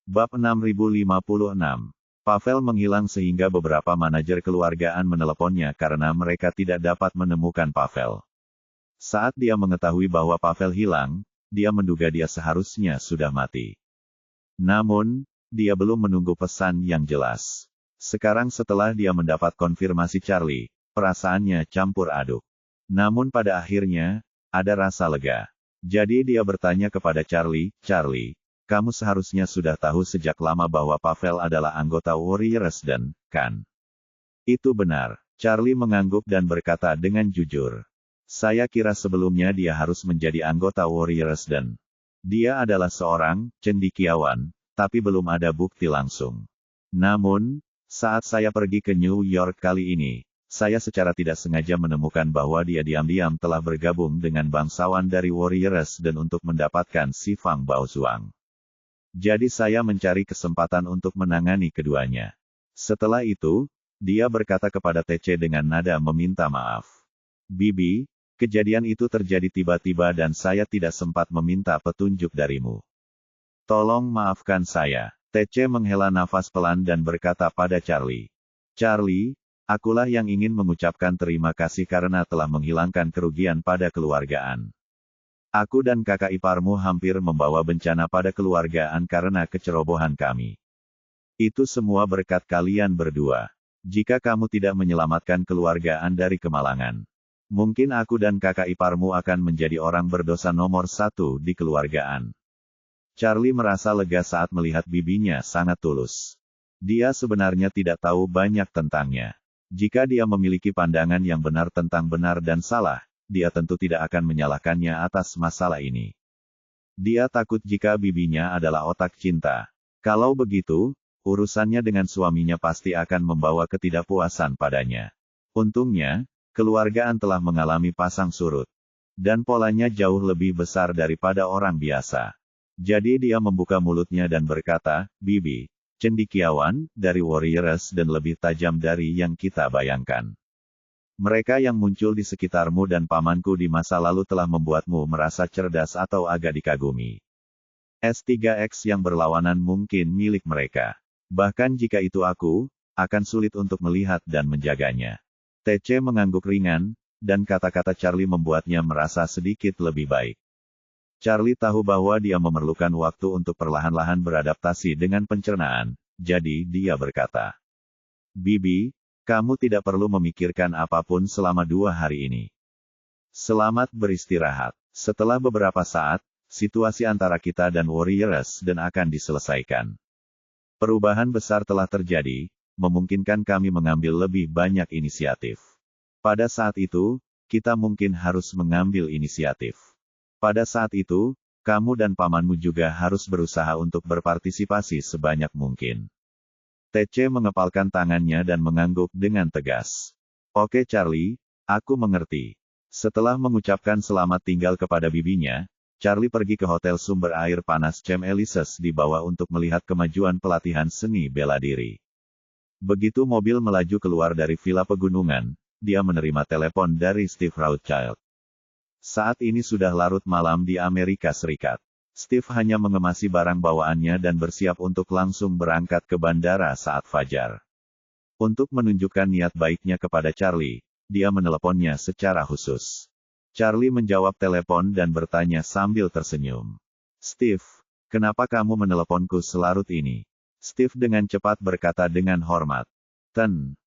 Bab 6056. Pavel menghilang sehingga beberapa manajer keluargaan meneleponnya karena mereka tidak dapat menemukan Pavel. Saat dia mengetahui bahwa Pavel hilang, dia menduga dia seharusnya sudah mati. Namun, dia belum menunggu pesan yang jelas. Sekarang setelah dia mendapat konfirmasi Charlie, perasaannya campur aduk. Namun pada akhirnya, ada rasa lega. Jadi dia bertanya kepada Charlie, "Charlie, kamu seharusnya sudah tahu sejak lama bahwa Pavel adalah anggota Warriors dan, kan?" "Itu benar." Charlie mengangguk dan berkata dengan jujur. "Saya kira sebelumnya dia harus menjadi anggota Warriors dan dia adalah seorang cendekiawan, tapi belum ada bukti langsung. Namun, saat saya pergi ke New York kali ini, saya secara tidak sengaja menemukan bahwa dia diam-diam telah bergabung dengan bangsawan dari Warriors dan untuk mendapatkan si Fang Baozuang. Jadi saya mencari kesempatan untuk menangani keduanya." Setelah itu, dia berkata kepada TC dengan nada meminta maaf. "Bibi, kejadian itu terjadi tiba-tiba dan saya tidak sempat meminta petunjuk darimu. Tolong maafkan saya." TC menghela nafas pelan dan berkata pada Charlie. "Charlie, akulah yang ingin mengucapkan terima kasih karena telah menghilangkan kerugian pada keluargaan. Aku dan kakak iparmu hampir membawa bencana pada keluargaan karena kecerobohan kami. Itu semua berkat kalian berdua. Jika kamu tidak menyelamatkan keluargaan dari kemalangan, mungkin aku dan kakak iparmu akan menjadi orang berdosa nomor 1 di keluargaan." Charlie merasa lega saat melihat bibinya sangat tulus. Dia sebenarnya tidak tahu banyak tentangnya. Jika dia memiliki pandangan yang benar tentang benar dan salah, dia tentu tidak akan menyalahkannya atas masalah ini. Dia takut jika bibinya adalah otak cinta. Kalau begitu, urusannya dengan suaminya pasti akan membawa ketidakpuasan padanya. Untungnya, keluargaan telah mengalami pasang surut. Dan polanya jauh lebih besar daripada orang biasa. Jadi dia membuka mulutnya dan berkata, "Bibi, cendekiawan dari Warriors dan lebih tajam dari yang kita bayangkan. Mereka yang muncul di sekitarmu dan pamanku di masa lalu telah membuatmu merasa cerdas atau agak dikagumi. S3X yang berlawanan mungkin milik mereka. Bahkan jika itu aku, akan sulit untuk melihat dan menjaganya." TC mengangguk ringan, dan kata-kata Charlie membuatnya merasa sedikit lebih baik. Charlie tahu bahwa dia memerlukan waktu untuk perlahan-lahan beradaptasi dengan pencernaan, jadi dia berkata, "Bibi, kamu tidak perlu memikirkan apapun selama 2 hari ini. Selamat beristirahat. Setelah beberapa saat, situasi antara kita dan Warriors dan akan diselesaikan. Perubahan besar telah terjadi, memungkinkan kami mengambil lebih banyak inisiatif. Pada saat itu, kita mungkin harus mengambil inisiatif. Pada saat itu, kamu dan pamanmu juga harus berusaha untuk berpartisipasi sebanyak mungkin." TC mengepalkan tangannya dan mengangguk dengan tegas. "Oke Charlie, aku mengerti." Setelah mengucapkan selamat tinggal kepada bibinya, Charlie pergi ke hotel sumber air panas Chem Elises di bawah untuk melihat kemajuan pelatihan seni bela diri. Begitu mobil melaju keluar dari villa pegunungan, dia menerima telepon dari Steve Rothschild. Saat ini sudah larut malam di Amerika Serikat. Steve hanya mengemasi barang bawaannya dan bersiap untuk langsung berangkat ke bandara saat fajar. Untuk menunjukkan niat baiknya kepada Charlie, dia meneleponnya secara khusus. Charlie menjawab telepon dan bertanya sambil tersenyum. "Steve, kenapa kamu meneleponku selarut ini?" Steve dengan cepat berkata dengan hormat.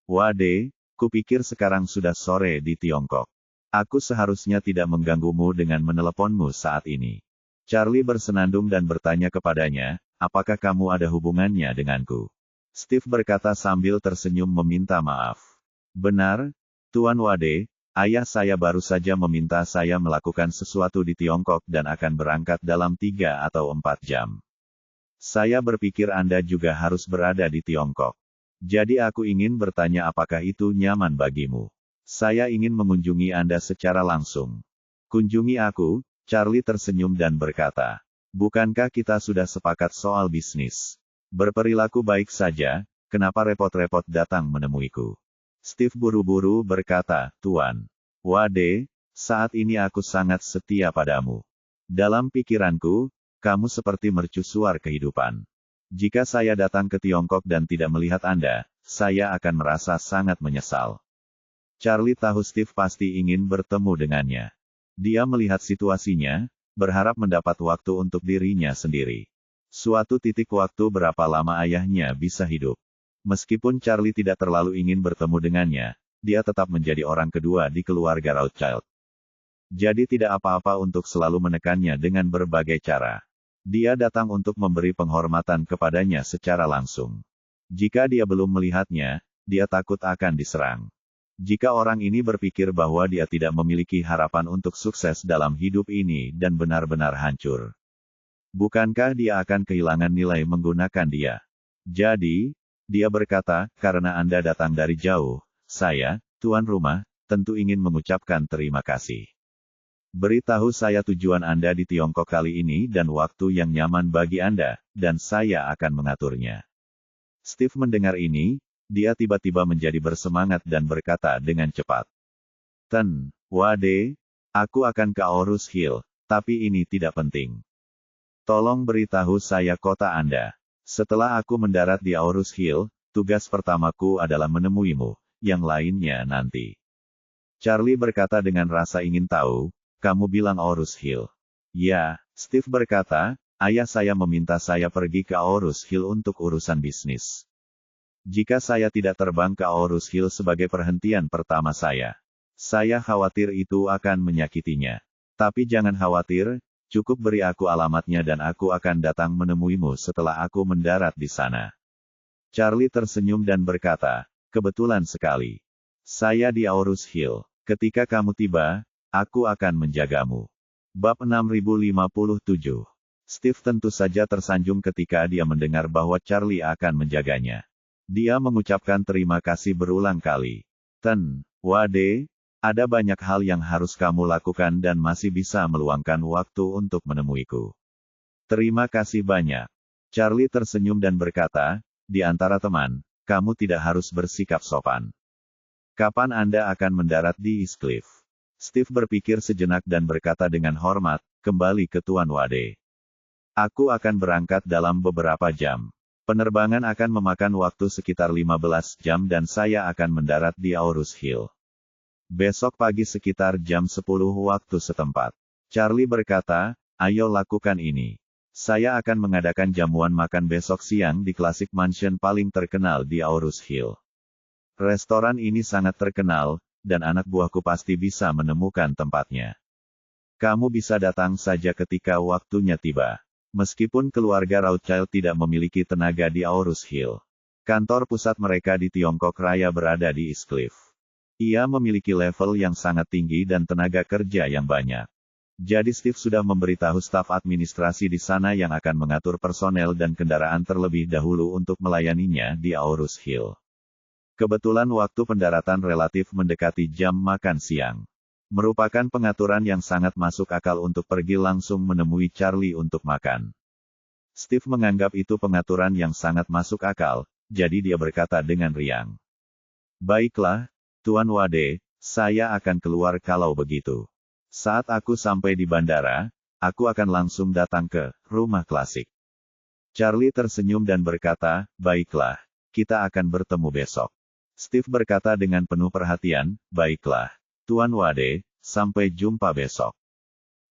Wade, kupikir sekarang sudah sore di Tiongkok. Aku seharusnya tidak mengganggumu dengan meneleponmu saat ini." Charlie bersenandung dan bertanya kepadanya, "Apakah kamu ada hubungannya denganku?" Steve berkata sambil tersenyum meminta maaf. "Benar, Tuan Wade, ayah saya baru saja meminta saya melakukan sesuatu di Tiongkok dan akan berangkat dalam 3 atau 4 jam. Saya berpikir Anda juga harus berada di Tiongkok. Jadi aku ingin bertanya apakah itu nyaman bagimu. Saya ingin mengunjungi Anda secara langsung." "Kunjungi aku?" Charlie tersenyum dan berkata. "Bukankah kita sudah sepakat soal bisnis? Berperilaku baik saja, kenapa repot-repot datang menemuiku?" Steve buru-buru berkata, "Tuan Wade, saat ini aku sangat setia padamu. Dalam pikiranku, kamu seperti mercusuar kehidupan. Jika saya datang ke Tiongkok dan tidak melihat Anda, saya akan merasa sangat menyesal. Charlie tahu Steve pasti ingin bertemu dengannya. Dia melihat situasinya, berharap mendapat waktu untuk dirinya sendiri. Suatu titik waktu berapa lama ayahnya bisa hidup. Meskipun Charlie tidak terlalu ingin bertemu dengannya, dia tetap menjadi orang kedua di keluarga Rothschild. Jadi tidak apa-apa untuk selalu menekannya dengan berbagai cara. Dia datang untuk memberi penghormatan kepadanya secara langsung. Jika dia belum melihatnya, dia takut akan diserang. Jika orang ini berpikir bahwa dia tidak memiliki harapan untuk sukses dalam hidup ini dan benar-benar hancur, bukankah dia akan kehilangan nilai menggunakan dia? Jadi, dia berkata, karena Anda datang dari jauh, saya, tuan rumah, tentu ingin mengucapkan terima kasih. Beritahu saya tujuan Anda di Tiongkok kali ini dan waktu yang nyaman bagi Anda, dan saya akan mengaturnya. Steve mendengar ini, dia tiba-tiba menjadi bersemangat dan berkata dengan cepat. Wade, aku akan ke Aarhus Hill, tapi ini tidak penting. Tolong beritahu saya kota Anda. Setelah aku mendarat di Aarhus Hill, tugas pertamaku adalah menemuimu, yang lainnya nanti. Charlie berkata dengan rasa ingin tahu. Kamu bilang Aarhus Hill. Ya, Steve berkata, ayah saya meminta saya pergi ke Aarhus Hill untuk urusan bisnis. Jika saya tidak terbang ke Aarhus Hill sebagai perhentian pertama saya khawatir itu akan menyakitinya. Tapi jangan khawatir, cukup beri aku alamatnya dan aku akan datang menemuimu setelah aku mendarat di sana. Charlie tersenyum dan berkata, kebetulan sekali. Saya di Aarhus Hill. Ketika kamu tiba, aku akan menjagamu. Bab 6057. Steve tentu saja tersanjung ketika dia mendengar bahwa Charlie akan menjaganya. Dia mengucapkan terima kasih berulang kali. Wade, ada banyak hal yang harus kamu lakukan dan masih bisa meluangkan waktu untuk menemuiku. Terima kasih banyak. Charlie tersenyum dan berkata, di antara teman, kamu tidak harus bersikap sopan. Kapan Anda akan mendarat di East Cliff? Steve berpikir sejenak dan berkata dengan hormat, kembali ke Tuan Wade. Aku akan berangkat dalam beberapa jam. Penerbangan akan memakan waktu sekitar 15 jam dan saya akan mendarat di Aarhus Hill. Besok pagi sekitar jam 10 waktu setempat. Charlie berkata, ayo lakukan ini. Saya akan mengadakan jamuan makan besok siang di Classic Mansion paling terkenal di Aarhus Hill. Restoran ini sangat terkenal, dan anak buahku pasti bisa menemukan tempatnya. Kamu bisa datang saja ketika waktunya tiba. Meskipun keluarga Rothschild tidak memiliki tenaga di Aarhus Hill, kantor pusat mereka di Tiongkok Raya berada di East Cliff. Ia memiliki level yang sangat tinggi dan tenaga kerja yang banyak. Jadi Steve sudah memberitahu staf administrasi di sana yang akan mengatur personel dan kendaraan terlebih dahulu untuk melayaninya di Aarhus Hill. Kebetulan waktu pendaratan relatif mendekati jam makan siang. Merupakan pengaturan yang sangat masuk akal untuk pergi langsung menemui Charlie untuk makan. Steve menganggap itu pengaturan yang sangat masuk akal, jadi dia berkata dengan riang. Baiklah, Tuan Wade, saya akan keluar kalau begitu. Saat aku sampai di bandara, aku akan langsung datang ke rumah klasik. Charlie tersenyum dan berkata, baiklah, kita akan bertemu besok. Steve berkata dengan penuh perhatian, baiklah, Tuan Wade, sampai jumpa besok.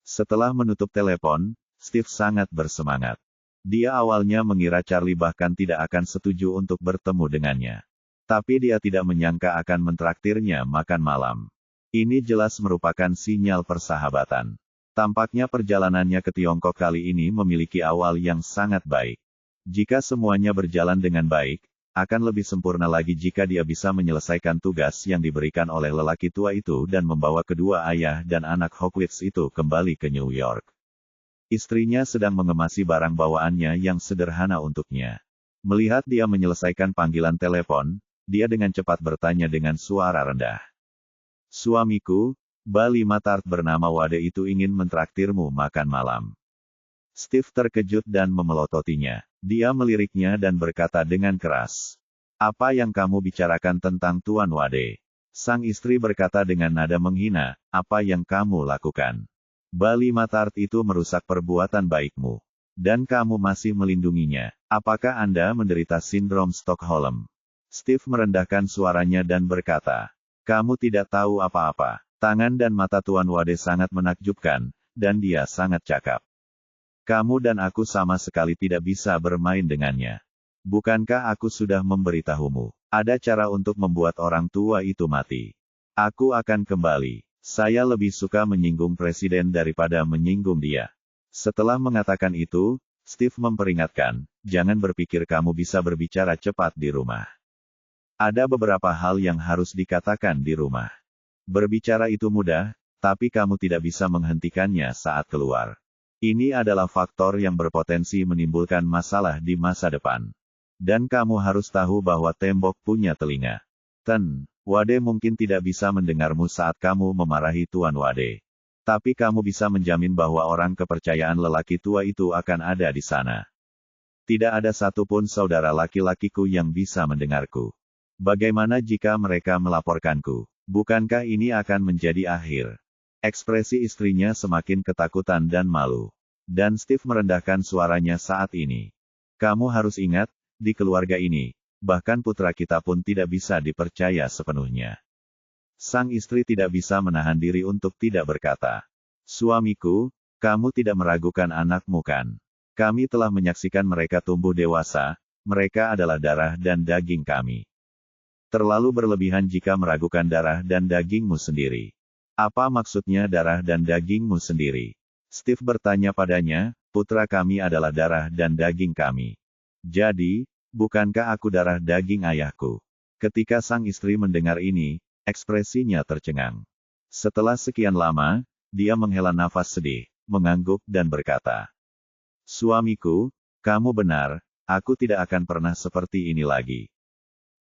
Setelah menutup telepon, Steve sangat bersemangat. Dia awalnya mengira Charlie bahkan tidak akan setuju untuk bertemu dengannya. Tapi dia tidak menyangka akan mentraktirnya makan malam. Ini jelas merupakan sinyal persahabatan. Tampaknya perjalanannya ke Tiongkok kali ini memiliki awal yang sangat baik. Jika semuanya berjalan dengan baik, akan lebih sempurna lagi jika dia bisa menyelesaikan tugas yang diberikan oleh lelaki tua itu dan membawa kedua ayah dan anak Hawkins itu kembali ke New York. Istrinya sedang mengemasi barang bawaannya yang sederhana untuknya. Melihat dia menyelesaikan panggilan telepon, dia dengan cepat bertanya dengan suara rendah. Suamiku, Bali Matart bernama Wade itu ingin mentraktirmu makan malam. Steve terkejut dan memelototinya. Dia meliriknya dan berkata dengan keras. Apa yang kamu bicarakan tentang Tuan Wade? Sang istri berkata dengan nada menghina, apa yang kamu lakukan? Bali Matart itu merusak perbuatan baikmu. Dan kamu masih melindunginya. Apakah Anda menderita sindrom Stockholm? Steve merendahkan suaranya dan berkata, kamu tidak tahu apa-apa. Tangan dan mata Tuan Wade sangat menakjubkan, dan dia sangat cakap. Kamu dan aku sama sekali tidak bisa bermain dengannya. Bukankah aku sudah memberitahumu? Ada cara untuk membuat orang tua itu mati. Aku akan kembali. Saya lebih suka menyinggung presiden daripada menyinggung dia. Setelah mengatakan itu, Steve memperingatkan, jangan berpikir kamu bisa berbicara cepat di rumah. Ada beberapa hal yang harus dikatakan di rumah. Berbicara itu mudah, tapi kamu tidak bisa menghentikannya saat keluar. Ini adalah faktor yang berpotensi menimbulkan masalah di masa depan. Dan kamu harus tahu bahwa tembok punya telinga. Wade mungkin tidak bisa mendengarmu saat kamu memarahi Tuan Wade. Tapi kamu bisa menjamin bahwa orang kepercayaan lelaki tua itu akan ada di sana. Tidak ada satupun saudara laki-lakiku yang bisa mendengarku. Bagaimana jika mereka melaporkanku? Bukankah ini akan menjadi akhir? Ekspresi istrinya semakin ketakutan dan malu. Dan Steve merendahkan suaranya saat ini. Kamu harus ingat, di keluarga ini, bahkan putra kita pun tidak bisa dipercaya sepenuhnya. Sang istri tidak bisa menahan diri untuk tidak berkata, suamiku, kamu tidak meragukan anakmu kan? Kami telah menyaksikan mereka tumbuh dewasa, mereka adalah darah dan daging kami. Terlalu berlebihan jika meragukan darah dan dagingmu sendiri. Apa maksudnya darah dan dagingmu sendiri? Steve bertanya padanya, putra kami adalah darah dan daging kami. Jadi, bukankah aku darah daging ayahku? Ketika sang istri mendengar ini, ekspresinya tercengang. Setelah sekian lama, dia menghela nafas sedih, mengangguk dan berkata, suamiku, kamu benar, aku tidak akan pernah seperti ini lagi.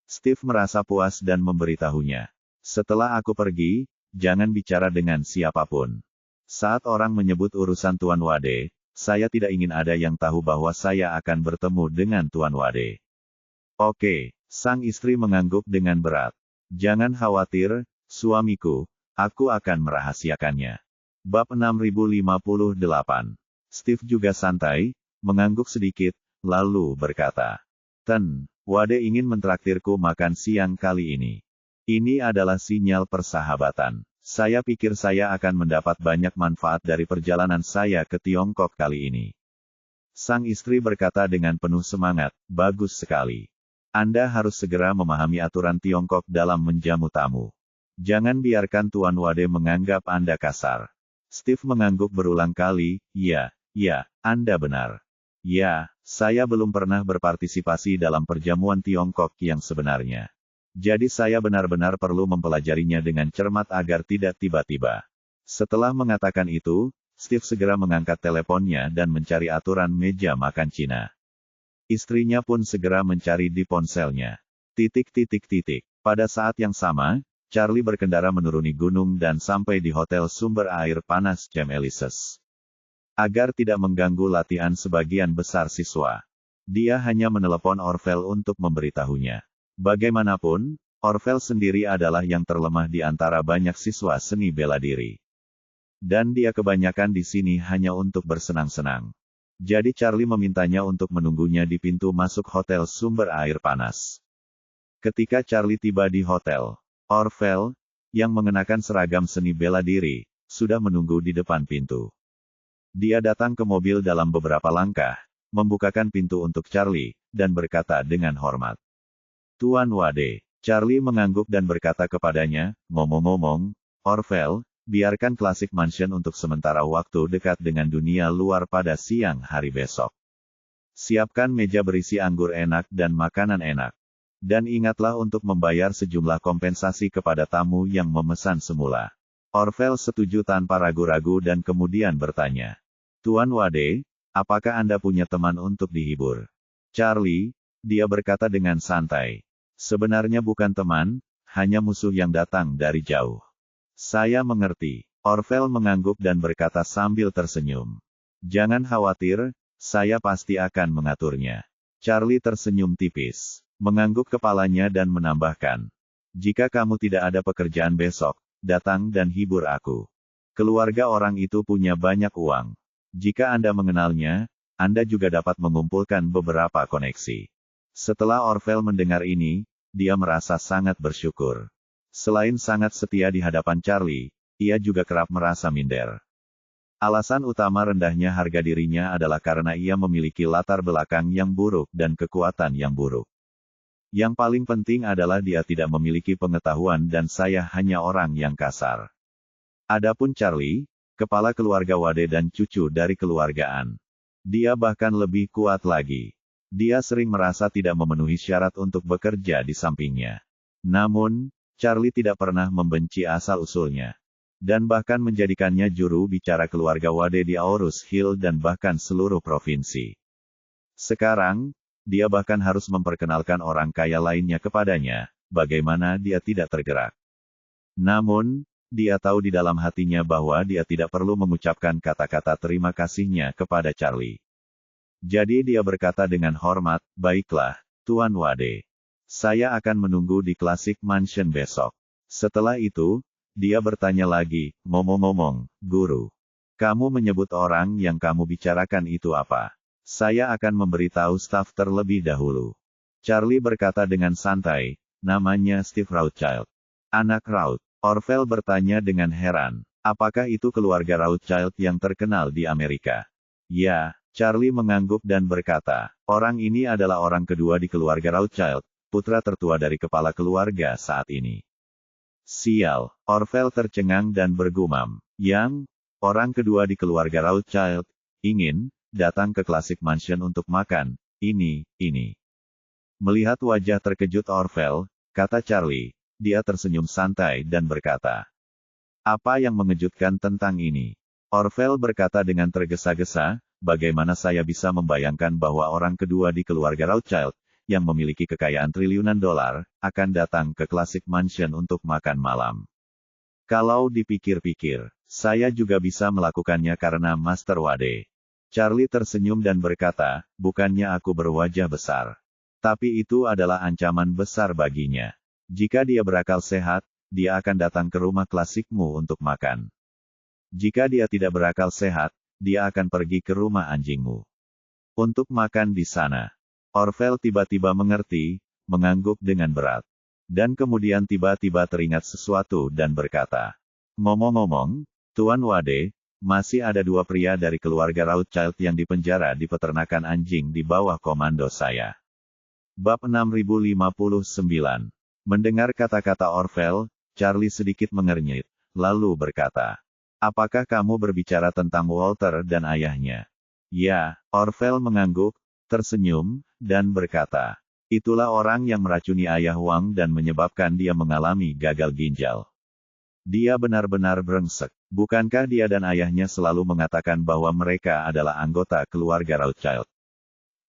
Steve merasa puas dan memberitahunya. Setelah aku pergi, jangan bicara dengan siapapun. Saat orang menyebut urusan Tuan Wade, saya tidak ingin ada yang tahu bahwa saya akan bertemu dengan Tuan Wade. Oke, sang istri mengangguk dengan berat. Jangan khawatir, suamiku, aku akan merahasiakannya. Bab 6058. Steve juga santai, mengangguk sedikit, lalu berkata, Wade ingin mentraktirku makan siang kali ini. Ini adalah sinyal persahabatan. Saya pikir saya akan mendapat banyak manfaat dari perjalanan saya ke Tiongkok kali ini. Sang istri berkata dengan penuh semangat, bagus sekali. Anda harus segera memahami aturan Tiongkok dalam menjamu tamu. Jangan biarkan Tuan Wade menganggap Anda kasar. Steve mengangguk berulang kali, ya, Anda benar. Ya, saya belum pernah berpartisipasi dalam perjamuan Tiongkok yang sebenarnya. Jadi saya benar-benar perlu mempelajarinya dengan cermat agar tidak tiba-tiba. Setelah mengatakan itu, Steve segera mengangkat teleponnya dan mencari aturan meja makan Cina. Istrinya pun segera mencari di ponselnya. Pada saat yang sama, Charlie berkendara menuruni gunung dan sampai di Hotel Sumber Air Panas Chem Elises. Agar tidak mengganggu latihan sebagian besar siswa, dia hanya menelepon Orvel untuk memberitahunya. Bagaimanapun, Orvel sendiri adalah yang terlemah di antara banyak siswa seni bela diri. Dan dia kebanyakan di sini hanya untuk bersenang-senang. Jadi Charlie memintanya untuk menunggunya di pintu masuk Hotel Sumber Air Panas. Ketika Charlie tiba di hotel, Orvel, yang mengenakan seragam seni bela diri, sudah menunggu di depan pintu. Dia datang ke mobil dalam beberapa langkah, membukakan pintu untuk Charlie, dan berkata dengan hormat. Tuan Wade. Charlie mengangguk dan berkata kepadanya, ngomong-ngomong, Orvel, biarkan Classic Mansion untuk sementara waktu dekat dengan dunia luar pada siang hari besok. Siapkan meja berisi anggur enak dan makanan enak. Dan ingatlah untuk membayar sejumlah kompensasi kepada tamu yang memesan semula. Orvel setuju tanpa ragu-ragu dan kemudian bertanya. Tuan Wade, apakah Anda punya teman untuk dihibur? Charlie, dia berkata dengan santai. Sebenarnya bukan teman, hanya musuh yang datang dari jauh. Saya mengerti. Orvel mengangguk dan berkata sambil tersenyum. Jangan khawatir, saya pasti akan mengaturnya. Charlie tersenyum tipis, mengangguk kepalanya dan menambahkan. Jika kamu tidak ada pekerjaan besok, datang dan hibur aku. Keluarga orang itu punya banyak uang. Jika Anda mengenalnya, Anda juga dapat mengumpulkan beberapa koneksi. Setelah Orvel mendengar ini, dia merasa sangat bersyukur. Selain sangat setia di hadapan Charlie, ia juga kerap merasa minder. Alasan utama rendahnya harga dirinya adalah karena ia memiliki latar belakang yang buruk dan kekuatan yang buruk. Yang paling penting adalah dia tidak memiliki pengetahuan dan saya hanya orang yang kasar. Adapun Charlie, kepala keluarga Wade dan cucu dari keluargaan. Dia bahkan lebih kuat lagi. Dia sering merasa tidak memenuhi syarat untuk bekerja di sampingnya. Namun, Charlie tidak pernah membenci asal-usulnya. Dan bahkan menjadikannya juru bicara keluarga Wade di Aurus Hill dan bahkan seluruh provinsi. Sekarang, dia bahkan harus memperkenalkan orang kaya lainnya kepadanya, bagaimana dia tidak tergerak. Namun, dia tahu di dalam hatinya bahwa dia tidak perlu mengucapkan kata-kata terima kasihnya kepada Charlie. Jadi dia berkata dengan hormat, "Baiklah, Tuan Wade. Saya akan menunggu di Classic Mansion besok." Setelah itu, dia bertanya lagi, "Ngomong-ngomong, Guru. Kamu menyebut orang yang kamu bicarakan itu apa? Saya akan memberitahu staf terlebih dahulu." Charlie berkata dengan santai, "Namanya Steve Rothschild." "Anak Roth?" Orvel bertanya dengan heran. "Apakah itu keluarga Rothschild yang terkenal di Amerika?" "Ya." Charlie mengangguk dan berkata, "Orang ini adalah orang kedua di keluarga Rothschild, putra tertua dari kepala keluarga saat ini." "Sial," Orvel tercengang dan bergumam. "Yang, orang kedua di keluarga Rothschild, ingin datang ke Classic Mansion untuk makan, ini. Melihat wajah terkejut Orvel, kata Charlie, dia tersenyum santai dan berkata, "Apa yang mengejutkan tentang ini?" Orvel berkata dengan tergesa-gesa, "Bagaimana saya bisa membayangkan bahwa orang kedua di keluarga Rothschild, yang memiliki kekayaan triliunan dolar, akan datang ke Classic Mansion untuk makan malam. Kalau dipikir-pikir, saya juga bisa melakukannya karena Master Wade." Charlie tersenyum dan berkata, "Bukannya aku berwajah besar. Tapi itu adalah ancaman besar baginya. Jika dia berakal sehat, dia akan datang ke rumah klasikmu untuk makan. Jika dia tidak berakal sehat, dia akan pergi ke rumah anjingmu untuk makan di sana." Orvel tiba-tiba mengerti, mengangguk dengan berat. Dan kemudian tiba-tiba teringat sesuatu dan berkata, "Ngomong-ngomong, Tuan Wade, masih ada 2 pria dari keluarga Rothschild yang dipenjara di peternakan anjing di bawah komando saya." Bab 6059. Mendengar kata-kata Orvel, Charlie sedikit mengernyit, lalu berkata, "Apakah kamu berbicara tentang Walter dan ayahnya?" "Ya." Orvel mengangguk, tersenyum, dan berkata, "Itulah orang yang meracuni ayah Wang dan menyebabkan dia mengalami gagal ginjal. Dia benar-benar brengsek. Bukankah dia dan ayahnya selalu mengatakan bahwa mereka adalah anggota keluarga Rothschild?"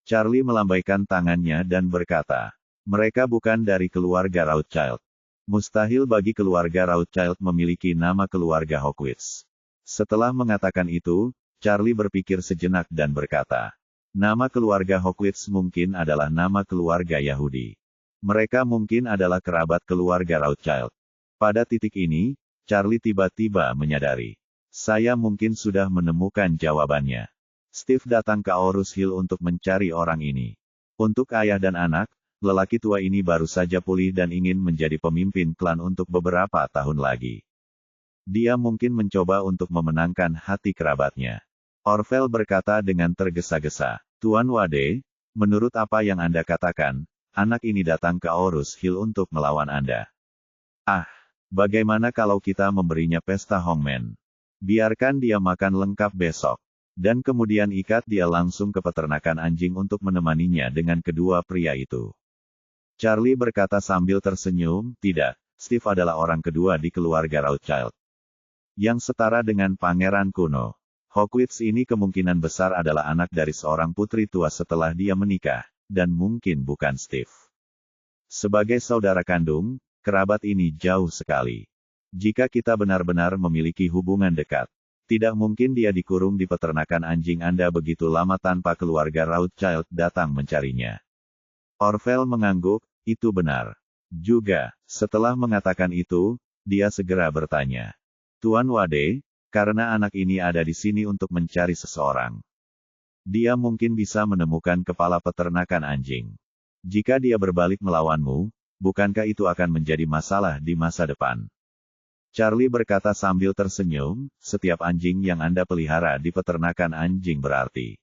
Charlie melambaikan tangannya dan berkata, "Mereka bukan dari keluarga Rothschild. Mustahil bagi keluarga Rothschild memiliki nama keluarga Hawkins." Setelah mengatakan itu, Charlie berpikir sejenak dan berkata, "Nama keluarga Hawkins mungkin adalah nama keluarga Yahudi. Mereka mungkin adalah kerabat keluarga Rothschild." Pada titik ini, Charlie tiba-tiba menyadari. Saya mungkin sudah menemukan jawabannya. Steve datang ke Aurus Hill untuk mencari orang ini. Untuk ayah dan anak, lelaki tua ini baru saja pulih dan ingin menjadi pemimpin klan untuk beberapa tahun lagi. Dia mungkin mencoba untuk memenangkan hati kerabatnya. Orvel berkata dengan tergesa-gesa, "Tuan Wade, menurut apa yang Anda katakan, anak ini datang ke Aurus Hill untuk melawan Anda. Ah, bagaimana kalau kita memberinya pesta hongmen? Biarkan dia makan lengkap besok. Dan kemudian ikat dia langsung ke peternakan anjing untuk menemaninya dengan kedua pria itu." Charlie berkata sambil tersenyum, "Tidak, Steve adalah orang kedua di keluarga Rothschild. Yang setara dengan pangeran kuno. Hawkins ini kemungkinan besar adalah anak dari seorang putri tua setelah dia menikah, dan mungkin bukan Steve. Sebagai saudara kandung, kerabat ini jauh sekali. Jika kita benar-benar memiliki hubungan dekat, tidak mungkin dia dikurung di peternakan anjing Anda begitu lama tanpa keluarga Rothschild datang mencarinya." Orvel mengangguk, "Itu benar." Juga, setelah mengatakan itu, dia segera bertanya, "Tuan Wade, karena anak ini ada di sini untuk mencari seseorang. Dia mungkin bisa menemukan kepala peternakan anjing. Jika dia berbalik melawanmu, bukankah itu akan menjadi masalah di masa depan? Charlie berkata sambil tersenyum, setiap anjing yang Anda pelihara di peternakan anjing berarti.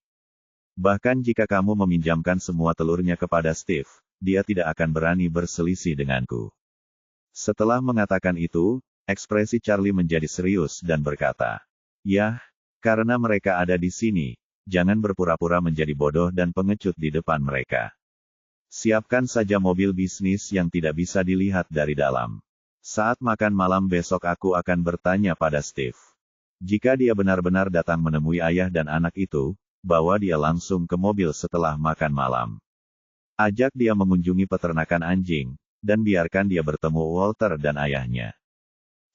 Bahkan jika kamu meminjamkan semua telurnya kepada Steve, dia tidak akan berani berselisih denganku. Setelah mengatakan itu, ekspresi Charlie menjadi serius dan berkata, "Yah, karena mereka ada di sini, jangan berpura-pura menjadi bodoh dan pengecut di depan mereka. Siapkan saja mobil bisnis yang tidak bisa dilihat dari dalam. Saat makan malam besok aku akan bertanya pada Steve. Jika dia benar-benar datang menemui ayah dan anak itu, bawa dia langsung ke mobil setelah makan malam. Ajak dia mengunjungi peternakan anjing, dan biarkan dia bertemu Walter dan ayahnya."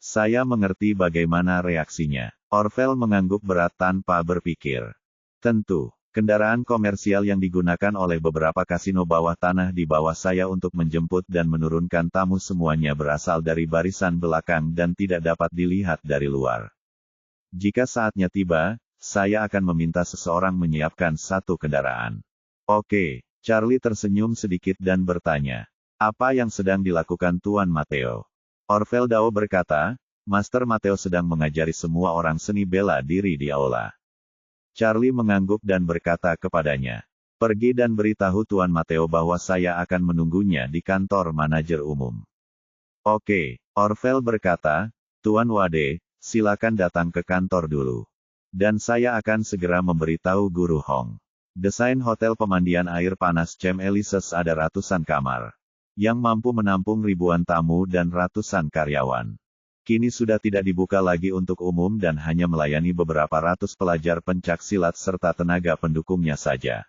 Saya mengerti bagaimana reaksinya. Orville mengangguk berat tanpa berpikir. Tentu, kendaraan komersial yang digunakan oleh beberapa kasino bawah tanah di bawah saya untuk menjemput dan menurunkan tamu semuanya berasal dari barisan belakang dan tidak dapat dilihat dari luar. Jika saatnya tiba, saya akan meminta seseorang menyiapkan satu kendaraan. Oke, Charlie tersenyum sedikit dan bertanya, "Apa yang sedang dilakukan Tuan Mateo?" Orville Daw berkata, "Master Mateo sedang mengajari semua orang seni bela diri di aula." Charlie mengangguk dan berkata kepadanya, "Pergi dan beritahu Tuan Mateo bahwa saya akan menunggunya di kantor manajer umum." "Oke," Orville berkata, "Tuan Wade, silakan datang ke kantor dulu. Dan saya akan segera memberitahu Guru Hong. Desain hotel pemandian air panas Chem Elises ada ratusan kamar, yang mampu menampung ribuan tamu dan ratusan karyawan. Kini sudah tidak dibuka lagi untuk umum dan hanya melayani beberapa ratus pelajar pencak silat serta tenaga pendukungnya saja.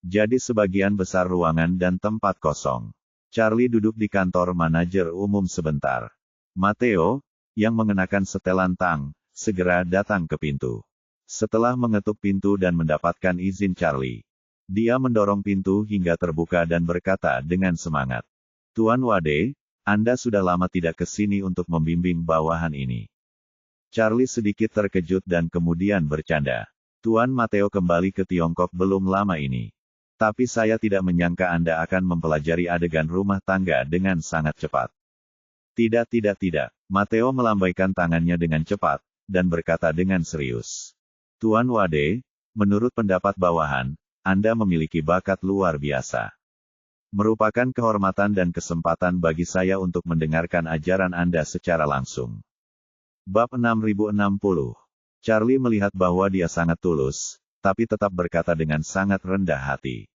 Jadi sebagian besar ruangan dan tempat kosong." Charlie duduk di kantor manajer umum sebentar. Mateo, yang mengenakan setelan tang, segera datang ke pintu. Setelah mengetuk pintu dan mendapatkan izin Charlie, dia mendorong pintu hingga terbuka dan berkata dengan semangat, "Tuan Wade, Anda sudah lama tidak ke sini untuk membimbing bawahan ini." Charlie sedikit terkejut dan kemudian bercanda, "Tuan Mateo kembali ke Tiongkok belum lama ini. Tapi saya tidak menyangka Anda akan mempelajari adegan rumah tangga dengan sangat cepat." Tidak. Mateo melambaikan tangannya dengan cepat, dan berkata dengan serius, "Tuan Wade, menurut pendapat bawahan, Anda memiliki bakat luar biasa. Merupakan kehormatan dan kesempatan bagi saya untuk mendengarkan ajaran Anda secara langsung." Bab 6060. Charlie melihat bahwa dia sangat tulus, tapi tetap berkata dengan sangat rendah hati,